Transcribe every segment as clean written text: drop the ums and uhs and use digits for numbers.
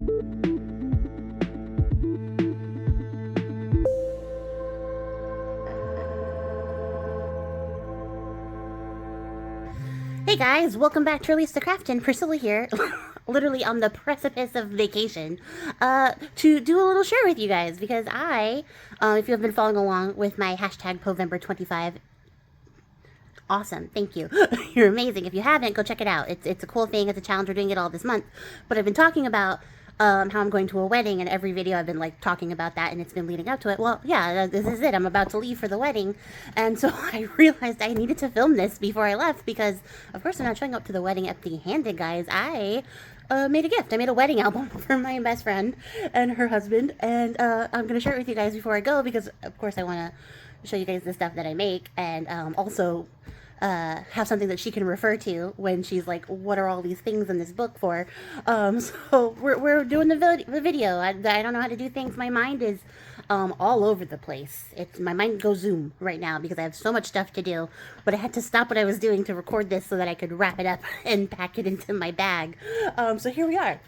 Hey guys, welcome back to Release the Craftin. Priscilla here, literally on the precipice of vacation, to do a little share with you guys because if you have been following along with my hashtag Povember25, awesome, thank you. You're amazing. If you haven't, go check it out. It's a cool thing. It's a challenge. We're doing it all this month. But I've been talking about how I'm going to a wedding, and every video I've been like talking about that, and it's been leading up to it. Well, yeah, this is it. I'm about to leave for the wedding, and so I realized I needed to film this before I left because, of course, I'm not showing up to the wedding empty-handed, guys. I made a gift. I made a wedding album for my best friend and her husband, and I'm gonna share it with you guys before I go because, of course, I want to show you guys the stuff that I make, and also have something that she can refer to when she's like, what are all these things in this book for? So we're doing the video. I don't know how to do things. My mind is all over the place. My mind goes zoom right now because I have so much stuff to do, but I had to stop what I was doing to record this so that I could wrap it up and pack it into my bag. So here we are.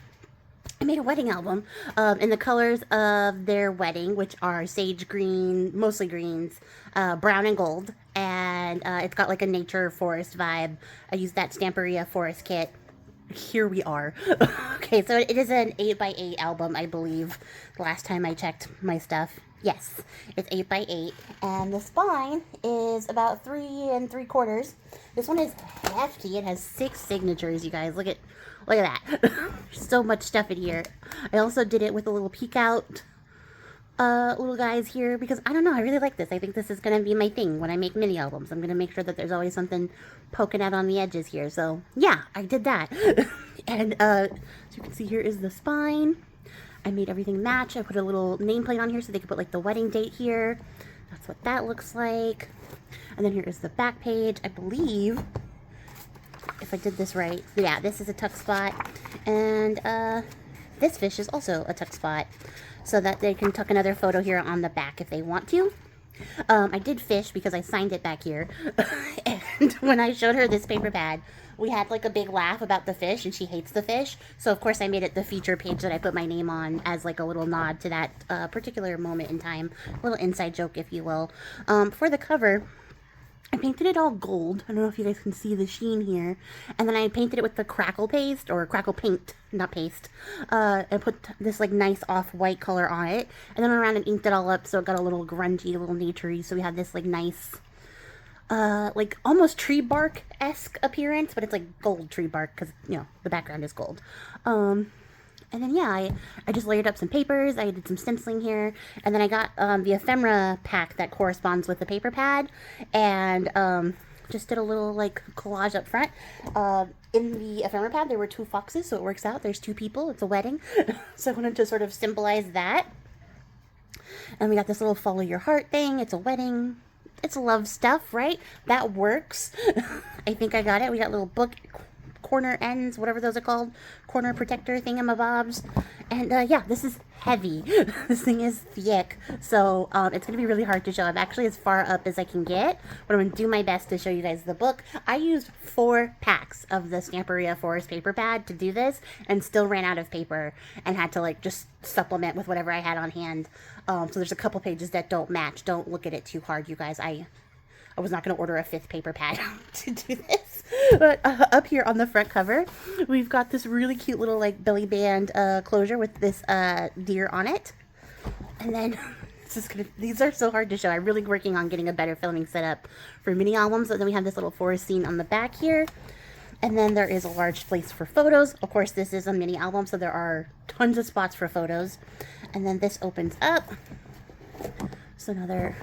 I made a wedding album in the colors of their wedding, which are sage green, mostly greens, brown and gold, and it's got like a nature forest vibe. I used that Stamperia forest kit. Here we are. Okay, so it is an 8x8 album, I believe, the last time I checked my stuff. Yes, it's 8x8, and the spine is about 3 3/4. This one is hefty. It has 6 signatures, you guys. Look at that. So much stuff in here. I also did it with a little peek out little guys here because I don't know, I really like this. I think this is going to be my thing when I make mini albums. I'm going to make sure that there's always something poking out on the edges here. So yeah, I did that. And so you can see here is the spine. I made everything match. I put a little nameplate on here so they could put like the wedding date here. That's what that looks like. And then here is the back page. I believe, if I did this right, yeah, this is a tuck spot. And this fish is also a tuck spot so that they can tuck another photo here on the back if they want to. I did fish because I signed it back here. And when I showed her this paper pad, we had like a big laugh about the fish, and she hates the fish. So of course I made it the feature page that I put my name on as like a little nod to that particular moment in time. A little inside joke, if you will. For the cover, I painted it all gold. I don't know if you guys can see the sheen here. And then I painted it with the crackle paste, or crackle paint, not paste. And put this like nice off-white color on it. And then went around and inked it all up so it got a little grungy, a little naturey. So we have this like nice, like almost tree bark-esque appearance, but it's like gold tree bark because, you know, the background is gold. And then, yeah, I just layered up some papers. I did some stenciling here. And then I got the ephemera pack that corresponds with the paper pad. And just did a little, like, collage up front. In the ephemera pad, there were 2 foxes, so it works out. There's 2 people. It's a wedding. So I wanted to sort of symbolize that. And we got this little follow your heart thing. It's a wedding. It's love stuff, right? That works. I think I got it. We got little book corner ends, whatever those are called, corner protector thingamabobs. And yeah, this is heavy. This thing is thick, so it's gonna be really hard to show. I'm actually as far up as I can get, but I'm gonna do my best to show you guys the book. I used 4 packs of the Stamperia Forest paper pad to do this, and still ran out of paper and had to like just supplement with whatever I had on hand. So there's a couple pages that don't match. Don't look at it too hard, you guys. I was not going to order a 5th paper pad to do this. But up here on the front cover, we've got this really cute little like belly band closure with this deer on it. And then these are so hard to show. I'm really working on getting a better filming setup for mini albums. And then we have this little forest scene on the back here. And then there is a large place for photos. Of course, this is a mini album, so there are tons of spots for photos. And then this opens up. So another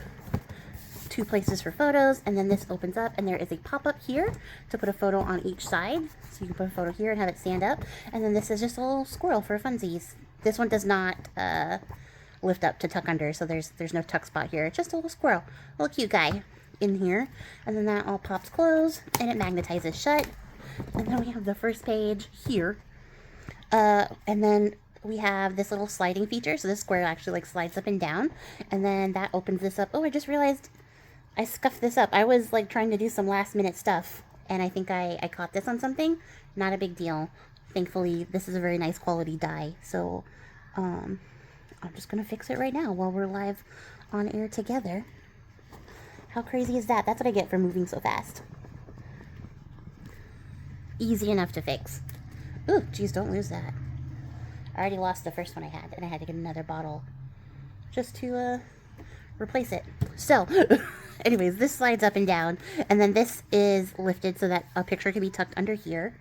2 places for photos, and then this opens up, and there is a pop-up here to put a photo on each side. So you can put a photo here and have it stand up. And then this is just a little squirrel for funsies. This one does not lift up to tuck under, so there's no tuck spot here. It's just a little squirrel, a little cute guy in here. And then that all pops closed, and it magnetizes shut. And then we have the first page here. And then we have this little sliding feature. So this square actually like slides up and down. And then that opens this up. Oh, I just realized I scuffed this up. I was like trying to do some last minute stuff, and I think I caught this on something. Not a big deal. Thankfully, this is a very nice quality die. So I'm just going to fix it right now while we're live on air together. How crazy is that? That's what I get for moving so fast. Easy enough to fix. Ooh, geez, don't lose that. I already lost the first one I had, and I had to get another bottle just to replace it. So, anyways, this slides up and down, and then this is lifted so that a picture can be tucked under here.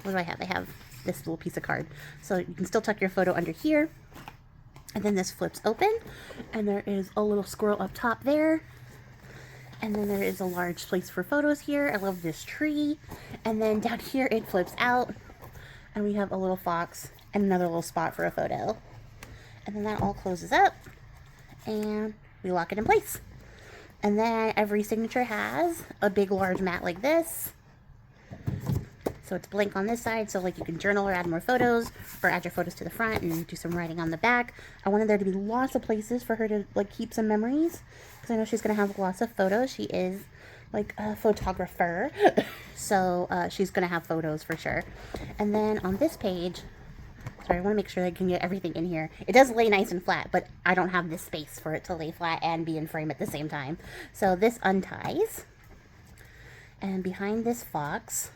What do I have? I have this little piece of card. So you can still tuck your photo under here. And then this flips open, and there is a little squirrel up top there. And then there is a large place for photos here. I love this tree. And then down here it flips out, and we have a little fox and another little spot for a photo. And then that all closes up, and we lock it in place. And then every signature has a big large mat like this. So it's blank on this side, so like you can journal or add more photos, or add your photos to the front and do some writing on the back. I wanted there to be lots of places for her to like keep some memories, because I know she's gonna have lots of photos. She is like a photographer, so she's gonna have photos for sure. And then on this page, sorry, I want to make sure I can get everything in here. It does lay nice and flat, but I don't have this space for it to lay flat and be in frame at the same time. So this unties, and behind this fox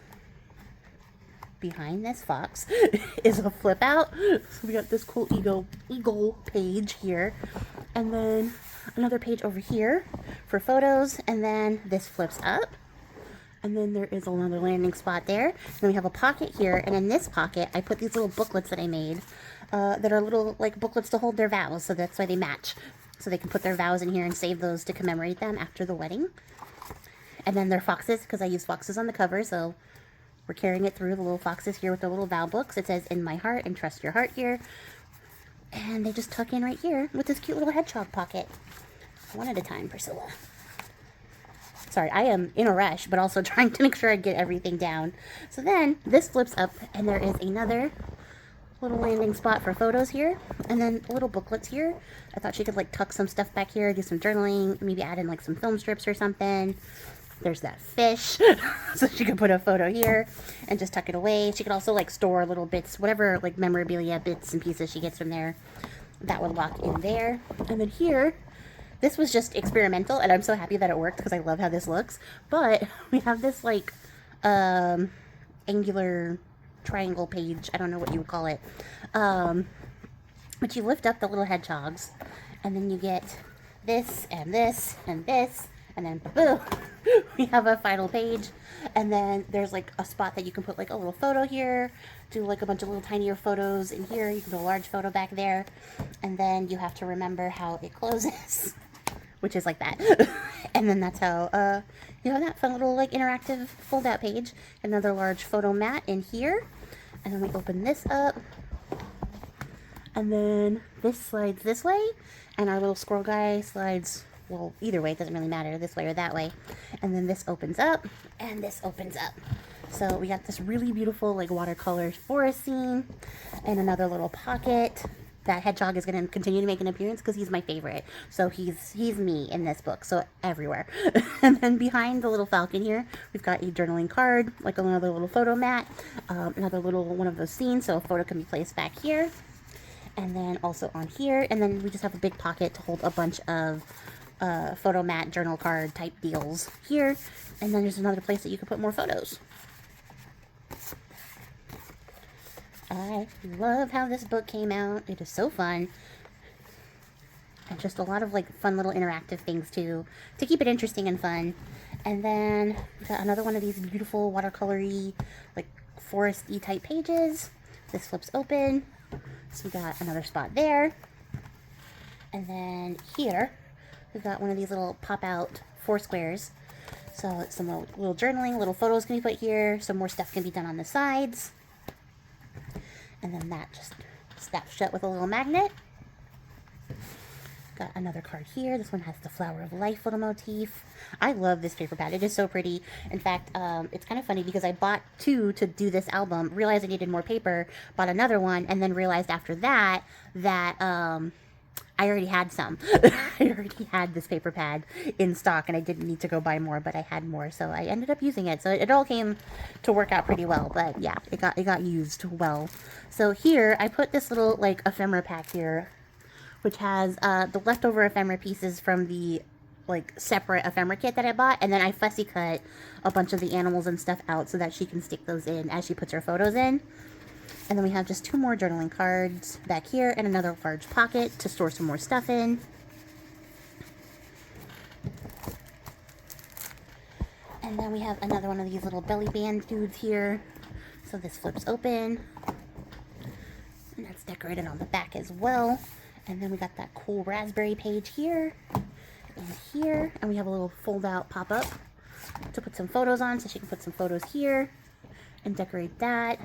is a flip out. So we got this cool eagle page here, and then another page over here for photos, and then this flips up, and then there is another landing spot there. And then we have a pocket here, and in this pocket I put these little booklets that I made that are little like booklets to hold their vows, so that's why they match, so they can put their vows in here and save those to commemorate them after the wedding. And then they're foxes, because I use foxes on the cover, so we're carrying it through the little foxes here with their little vow books. It says, "In my heart," and "Trust your heart" here. And they just tuck in right here with this cute little hedgehog pocket. One at a time, Priscilla. Sorry, I am in a rush, but also trying to make sure I get everything down. So then this flips up, and there is another little landing spot for photos here, and then little booklets here. I thought she could like tuck some stuff back here, do some journaling, maybe add in like some film strips or something. There's that fish, so she could put a photo here and just tuck it away. She could also like store little bits, whatever like memorabilia bits and pieces she gets from there, that would lock in there. And then here, this was just experimental, and I'm so happy that it worked because I love how this looks. But we have this like angular triangle page, I don't know what you would call it, but you lift up the little hedgehogs, and then you get this and this and this, and then boom, we have a final page. And then there's like a spot that you can put like a little photo here, do like a bunch of little tinier photos in here. You can put a large photo back there, and then you have to remember how it closes, which is like that. And then that's how you have that fun little like interactive fold out page. Another large photo mat in here, and then we open this up, and then this slides this way, and our little squirrel guy slides, well, either way, it doesn't really matter, this way or that way. And then this opens up, and this opens up. So we got this really beautiful like watercolor forest scene, and another little pocket. That hedgehog is going to continue to make an appearance because he's my favorite. So he's me in this book, so everywhere. And then behind the little falcon here, we've got a journaling card, like another little photo mat, another little one of those scenes, so a photo can be placed back here. And then also on here, and then we just have a big pocket to hold a bunch of photo mat, journal card type deals here. And then there's another place that you can put more photos. I love how this book came out. It is so fun. And just a lot of like fun little interactive things too, to keep it interesting and fun. And then we got another one of these beautiful watercolory, like foresty type pages. This flips open. So we got another spot there. And then here, we've got one of these little pop out 4 squares. So some little journaling, little photos can be put here. Some more stuff can be done on the sides. And then that just snaps shut with a little magnet. Got another card here. This one has the flower of life little motif. I love this paper pad. It is so pretty. In fact, it's kind of funny because I bought 2 to do this album, realized I needed more paper, bought another one, and then realized after that I already had some. I already had this paper pad in stock, and I didn't need to go buy more, but I had more, so I ended up using it. So it all came to work out pretty well, but yeah, it got used well. So here, I put this little, like, ephemera pack here, which has the leftover ephemera pieces from the, like, separate ephemera kit that I bought, and then I fussy cut a bunch of the animals and stuff out so that she can stick those in as she puts her photos in. And then we have just 2 more journaling cards back here and another large pocket to store some more stuff in. And then we have another one of these little belly band dudes here. So this flips open. And that's decorated on the back as well. And then we got that cool raspberry page here and here. And we have a little fold-out pop-up to put some photos on, so she can put some photos here and decorate that.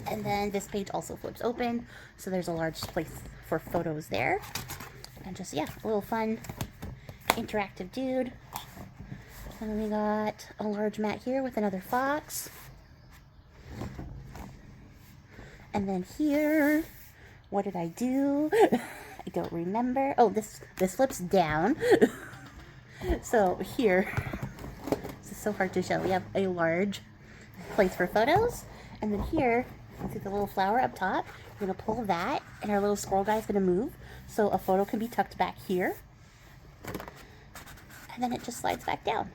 And then this page also flips open, so there's a large place for photos there. And just, yeah, a little fun, interactive dude. And then we got a large mat here with another fox. And then here, what did I do? I don't remember. Oh, this flips down. So here, this is so hard to show. We have a large place for photos. And then here, you see the little flower up top. We're going to pull that, and our little squirrel guy is going to move, so a photo can be tucked back here. And then it just slides back down.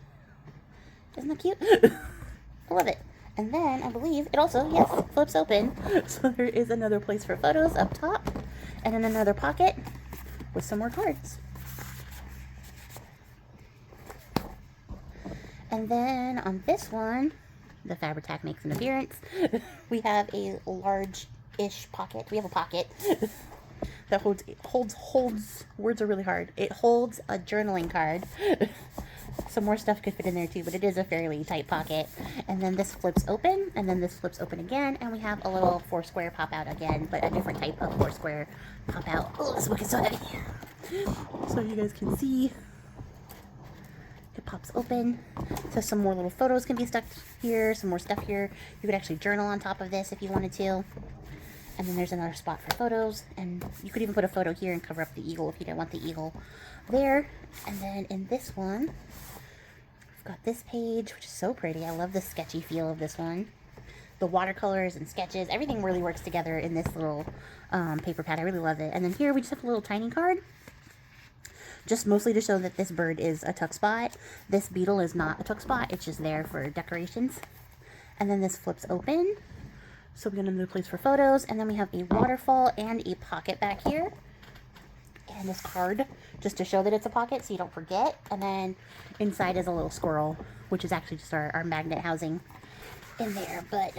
Isn't that cute? I love it. And then, I believe, it also, yes, flips open. So there is another place for photos up top, and then another pocket with some more cards. And then on this one, the Fabri-Tac makes an appearance. We have a large-ish pocket. We have a pocket that holds, words are really hard. It holds a journaling card. Some more stuff could fit in there too, but it is a fairly tight pocket. And then this flips open, and then this flips open again, and we have a little 4-square pop out again, but a different type of 4-square pop out. Oh, this book is so heavy. So you guys can see, it pops open. So some more little photos can be stuck here, some more stuff here. You could actually journal on top of this if you wanted to. And then there's another spot for photos, and you could even put a photo here and cover up the eagle if you didn't want the eagle there. And then in this one, we've got this page, which is so pretty. I love the sketchy feel of this one. The watercolors and sketches, everything really works together in this little paper pad. I really love it. And then here we just have a little tiny card, just mostly to show that this bird is a tuck spot. This beetle is not a tuck spot, it's just there for decorations. And then this flips open, so we got another place for photos. And then we have a waterfall and a pocket back here. And this card, just to show that it's a pocket so you don't forget. And then inside is a little squirrel, which is actually just our magnet housing in there. But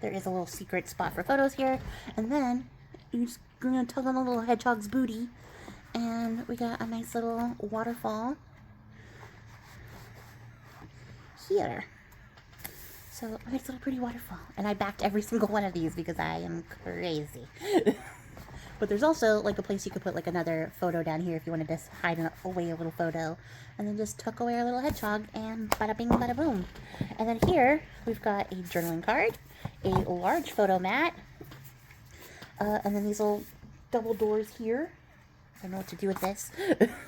there is a little secret spot for photos here. And then you're just gonna tug on the little hedgehog's booty. And we got a nice little waterfall here. So a nice little pretty waterfall. And I backed every single one of these because I am crazy. But there's also like a place you could put like another photo down here if you wanted to hide away a little photo. And then just tuck away our little hedgehog and bada bing bada boom. And then here we've got a journaling card, a large photo mat, and then these little double doors here. I don't know what to do with this.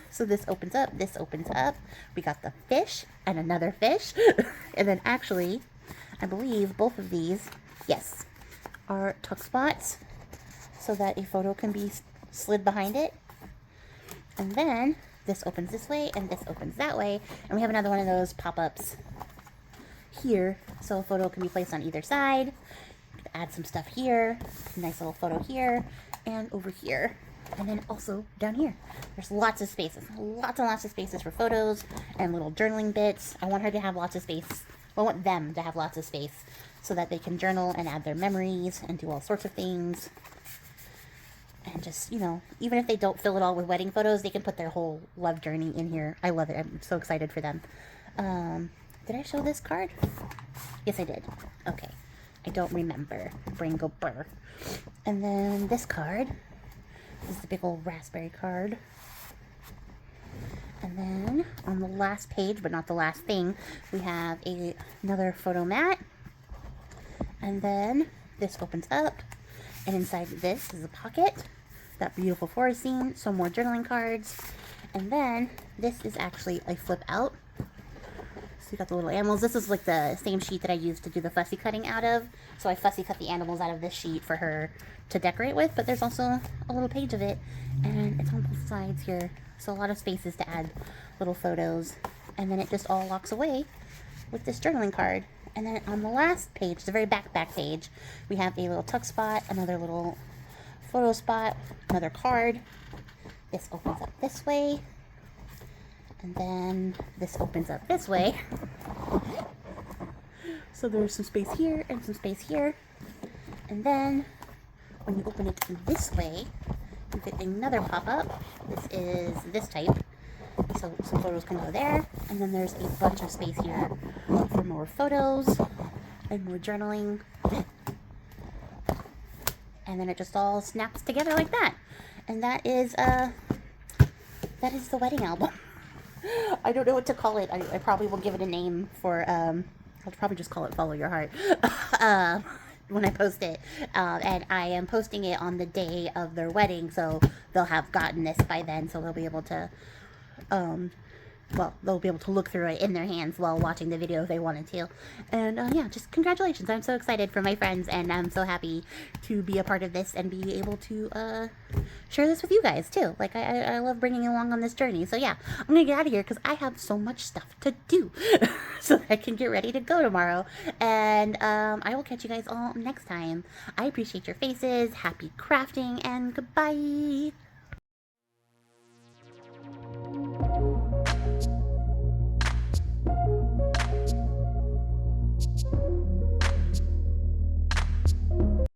So this opens up, this opens up. We got the fish and another fish. And then actually, I believe both of these, yes, are tuck spots so that a photo can be slid behind it. And then this opens this way and this opens that way. And we have another one of those pop-ups here so a photo can be placed on either side. Add some stuff here, nice little photo here, and over here. And then also down here, there's lots of spaces, lots and lots of spaces for photos and little journaling bits. I want her to have lots of space. I want them to have lots of space so that they can journal and add their memories and do all sorts of things. And just, you know, even if they don't fill it all with wedding photos, they can put their whole love journey in here. I love it. I'm so excited for them. Did I show this card? Yes, I did. Okay. I don't remember. Brain go burr. And then this card is the big old raspberry card. And then on the last page, but not the last thing, we have another photo mat. And then this opens up, and inside this is a pocket that beautiful forest scene, some more journaling cards, and then this is actually a flip out. So you got the little animals. This is like the same sheet that I used to do the fussy cutting out of. So I fussy cut the animals out of this sheet for her to decorate with, but there's also a little page of it, and it's on both sides here. So a lot of spaces to add little photos, and then it just all locks away with this journaling card. And then on the last page, the very back page, we have a little tuck spot, another little photo spot, another card. This opens up this way, and then this opens up this way. So there's some space here and some space here. And then when you open it this way, you get another pop-up. This is this type. So some photos can go there. And then there's a bunch of space here for more photos and more journaling. And then it just all snaps together like that. And that is the wedding album. I don't know what to call it. I probably will give it a name for, I'll probably just call it Follow Your Heart when I post it. And I am posting it on the day of their wedding, so they'll have gotten this by then, so they'll be able to, they'll be able to look through it in their hands while watching the video if they wanted to. And yeah, just congratulations. I'm so excited for my friends, and I'm so happy to be a part of this and be able to share this with you guys too. Like, I love bringing you along on this journey. So yeah, I'm gonna get out of here because I have so much stuff to do so that I can get ready to go tomorrow. And I will catch you guys all next time. I appreciate your faces. Happy crafting, and goodbye.